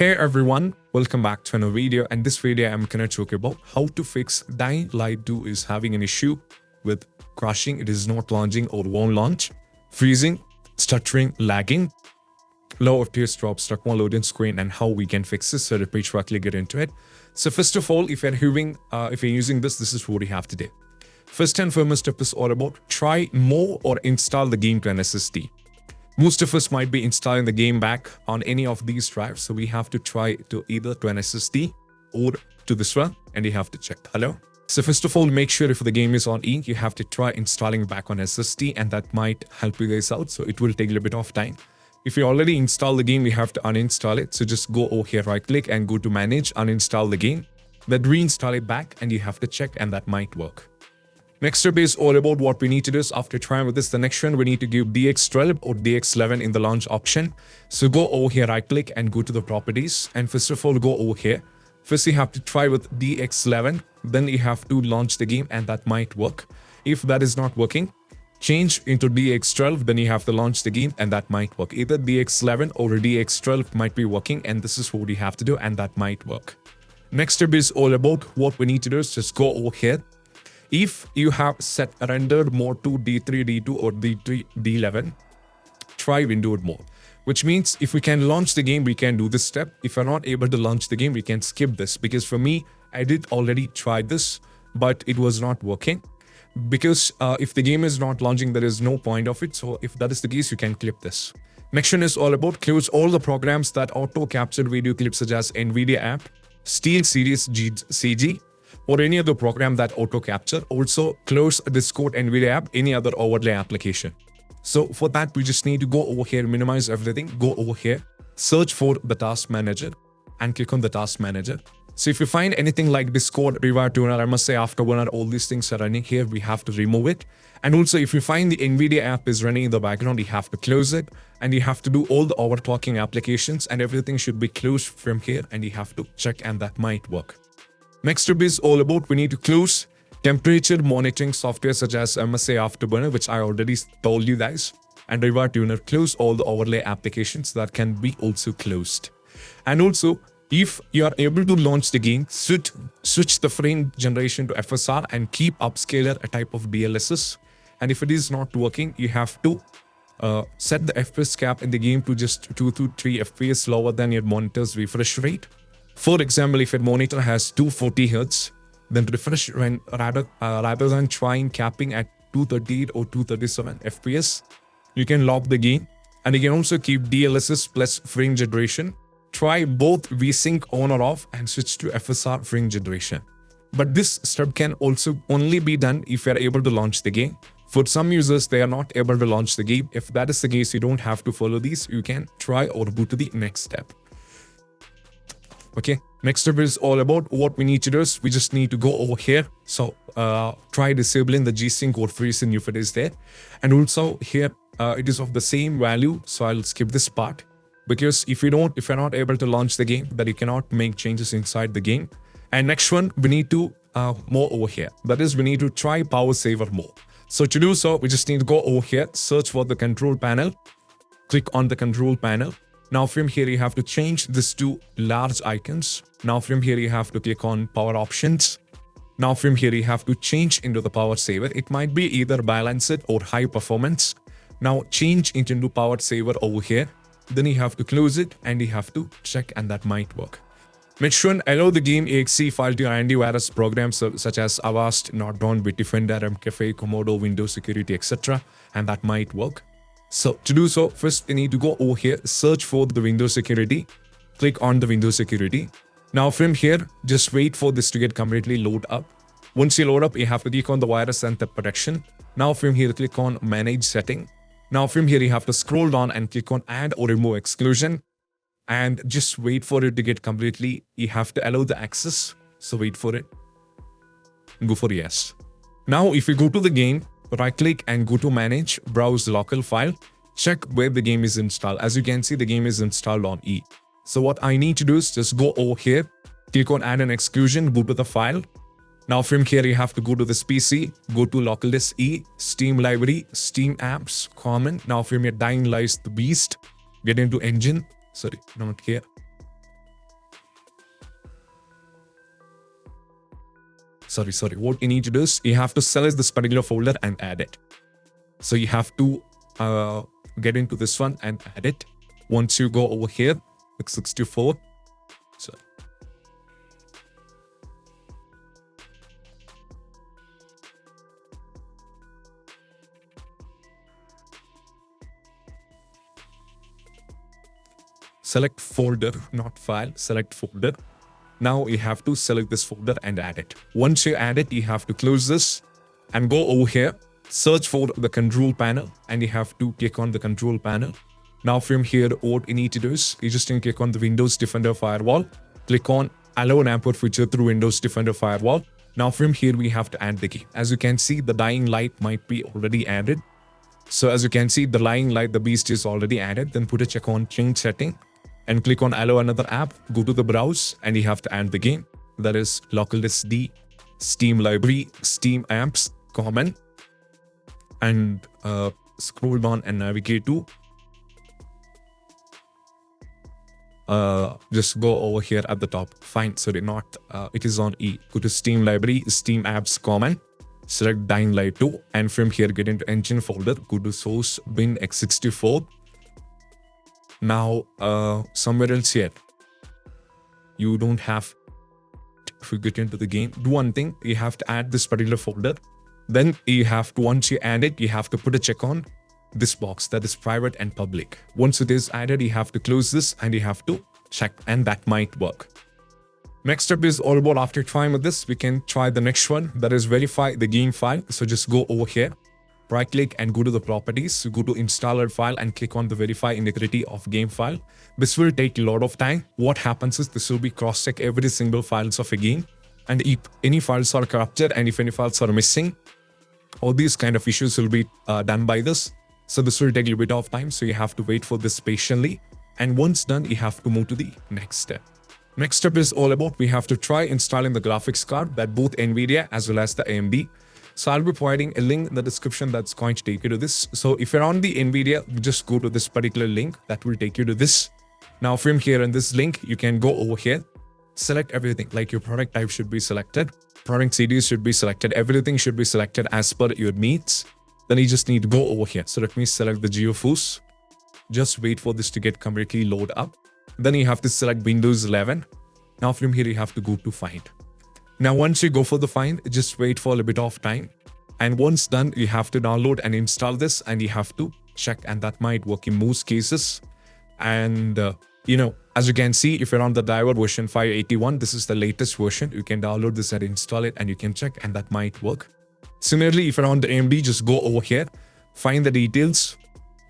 Hey everyone, welcome back to another video. And this video I'm gonna talk about how to fix Dying Light 2 is having an issue with crashing. It is not launching or won't launch, freezing, stuttering, lagging, low FPS drop, stuck on loading screen, and how we can fix this. So let me quickly get into it. So first of all, if you're using this is what you have to do. First and foremost step is all about try more or install the game to an SSD. Most of us might be installing the game back on any of these drives, so we have to try to either to an SSD or to this one, and you have to check. Hello? So first of all, make sure if the game is on E, you have to try installing back on SSD, and that might help you guys out, so it will take a little bit of time. If you already installed the game, you have to uninstall it, so just go over here, right click and go to manage, uninstall the game, then reinstall it back, and you have to check, and that might work. Next step is all about what we need to do is after trying with this, the next one we need to give DX12 or DX11 in the launch option. So go over here, right click and go to the properties. And first of all, go over here. First you have to try with DX11, then you have to launch the game and that might work. If that is not working, change into DX12, then you have to launch the game and that might work. Either DX11 or DX12 might be working, and this is what you have to do and that might work. Next step is all about what we need to do is just go over here. If you have set render mode to D3, D2 or D3, D11, try windowed mode. Which means if we can launch the game, we can do this step. If we're not able to launch the game, we can skip this. Because for me, I did already try this, but it was not working. Because if the game is not launching, there is no point of it. So if that is the case, you can clip this. Next one is all about close all the programs that auto capture video clips such as NVIDIA app, SteelSeries CG, or any other program that auto capture. Also close Discord, NVIDIA app, any other overlay application. So for that, we just need to go over here, minimize everything, go over here, search for the task manager and click on the task manager. So if you find anything like Discord, rivatuner, MSI Afterburner, all these things are running here, we have to remove it. And also if you find the NVIDIA app is running in the background, you have to close it and you have to do all the overclocking applications and everything should be closed from here and you have to check and that might work. Next step is all about we need to close temperature monitoring software such as MSI Afterburner, which I already told you guys, and rivatuner. Close all the overlay applications that can be also closed. And also, if you are able to launch the game, switch the frame generation to FSR and keep upscaler a type of DLSS. And if it is not working, you have to set the FPS cap in the game to just 2 to 3 FPS lower than your monitor's refresh rate. For example, if your monitor has 240 Hz, then refresh when rather than trying capping at 238 or 237 FPS, you can lock the game. And you can also keep DLSS plus frame generation. Try both VSync on or off and switch to FSR frame generation. But this step can also only be done if you are able to launch the game. For some users, they are not able to launch the game. If that is the case, you don't have to follow these. You can try or go to the next step. Okay, next step is all about what we need to do is we just need to go over here. So try disabling the G-Sync or FreeSync if it is there. And also here it is of the same value. So I'll skip this part because if you're not able to launch the game, then you cannot make changes inside the game. And next one, we need to more over here. That is, we need to try power saver more. So to do so, we just need to go over here, search for the control panel, click on the control panel. Now from here, you have to change this to large icons. Now from here, you have to click on power options. Now from here, you have to change into the power saver. It might be either balanced or high performance. Now change it into power saver over here. Then you have to close it and you have to check and that might work. Make sure allow the game exe file to antivirus programs such as Avast, Norton, Bitdefender, McAfee, Komodo, Windows Security, etc. And that might work. So to do so, first you need to go over here, search for the Windows Security, click on the Windows Security. Now from here, just wait for this to get completely load up. Once you load up, you have to click on the virus and threat protection. Now from here, click on manage setting. Now from here, you have to scroll down and click on add or remove exclusion. And just wait for it to get completely, you have to allow the access. So wait for it. Go for yes. Now if you go to the game, right click and go to manage, browse local file, check where the game is installed. As you can see, the game is installed on E. So what I need to do is just go over here, click on add an exclusion, go to the file. Now from here, you have to go to this PC, go to local disk E, Steam library, Steam apps, common. Now from here, Dying Light the Beast, get into engine. Sorry, not here. what you need to do is you have to select this particular folder and add it. So you have to get into this one and add it. Once you go over here, x64. So select folder, not file, select folder. Now you have to select this folder and add it. Once you add it, you have to close this and go over here, search for the control panel, and you have to click on the control panel. Now from here, what you need to do is you just need to click on the Windows Defender Firewall, click on Allow an import feature through Windows Defender Firewall. Now from here, we have to add the key. As you can see, the dying light might be already added. So as you can see, the dying light, the beast is already added. Then put a check on change setting and click on allow another app, go to the browse, and you have to add the game. That is local disk D, Steam library, Steam apps, common, and scroll down and navigate to just go over here at the top. Fine, sorry, not it is on E. Go to Steam library, Steam apps, common, select Dying Light 2, and from here get into engine folder, go to source bin x64. Now somewhere else here, you don't have to get into the game. Do one thing, you have to add this particular folder. Then you have to, once you add it, you have to put a check on this box, that is private and public. Once it is added, you have to close this and you have to check, and that might work. Next step is all about after trying with this, we can try the next one, that is verify the game file. So just go over here, right click and go to the properties, go to installer file and click on the verify integrity of game file. This will take a lot of time. What happens is this will be cross check every single files of a game, and if any files are corrupted and if any files are missing, all these kind of issues will be done by this. So this will take a little bit of time, so you have to wait for this patiently, and once done, you have to move to the next step. Next step is all about we have to try installing the graphics card that both NVIDIA as well as the AMD. So I'll be providing a link in the description that's going to take you to this. So if you're on the NVIDIA, just go to this particular link that will take you to this. Now from here in this link, you can go over here, select everything, like your product type should be selected, product series should be selected, everything should be selected as per your needs. Then you just need to go over here. So let me select the GeoForce. Just wait for this to get completely load up. Then you have to select Windows 11. Now from here, you have to go to find. Now once you go for the find, just wait for a little bit of time. And once done, you have to download and install this, and you have to check, and that might work in most cases. And as you can see, if you're on the driver version 581, this is the latest version. You can download this and install it, and you can check, and that might work. Similarly, if you're on the AMD, just go over here, find the details.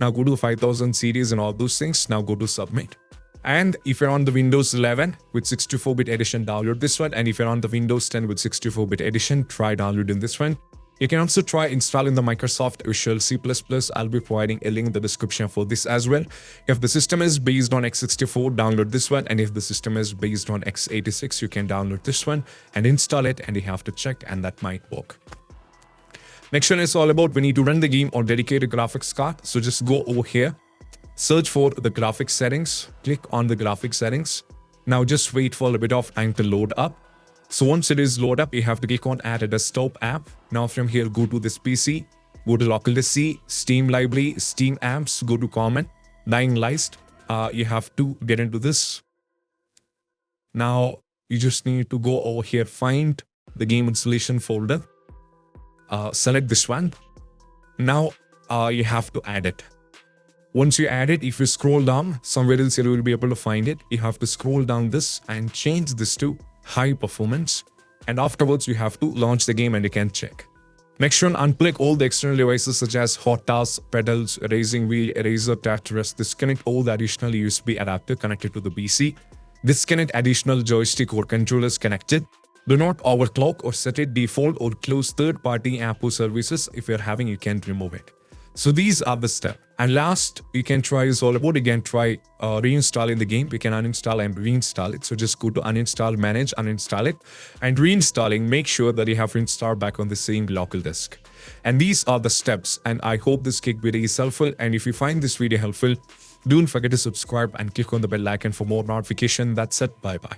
Now go to the 5000 series and all those things. Now go to submit. And if you're on the Windows 11 with 64-bit edition, download this one. And if you're on the Windows 10 with 64-bit edition, try downloading this one. You can also try installing the Microsoft Visual C++. I'll be providing a link in the description for this as well. If the system is based on x64, download this one. And if the system is based on x86, you can download this one and install it. And you have to check, and that might work. Next one is all about we need to run the game on dedicated graphics card. So just go over here, search for the graphics settings, click on the graphics settings. Now just wait for a bit of time to load up. So once it is load up, you have to click on add a desktop app. Now from here, go to this PC, go to local disk C, Steam library, Steam apps, go to common, dying light. You have to get into this. Now you just need to go over here, find the game installation folder. Select this one. Now you have to add it. Once you add it, if you scroll down, somewhere else you will be able to find it. You have to scroll down this and change this to high performance. And afterwards, you have to launch the game and you can check. Next one, unplug all the external devices such as hot tasks, pedals, erasing wheel, eraser, touch rest. Disconnect all the additional USB adapter connected to the PC. Disconnect additional joystick or controllers connected. Do not overclock or set it default or close third-party app or services. If you're having, you can remove it. So these are the steps. And last, you can try is all about, you can try reinstalling the game. You can uninstall and reinstall it. So just go to uninstall, manage, uninstall it. And reinstalling, make sure that you have reinstalled back on the same local disk. And these are the steps. And I hope this quick video is helpful. And if you find this video helpful, don't forget to subscribe and click on the bell icon for more notification. That's it. Bye-bye.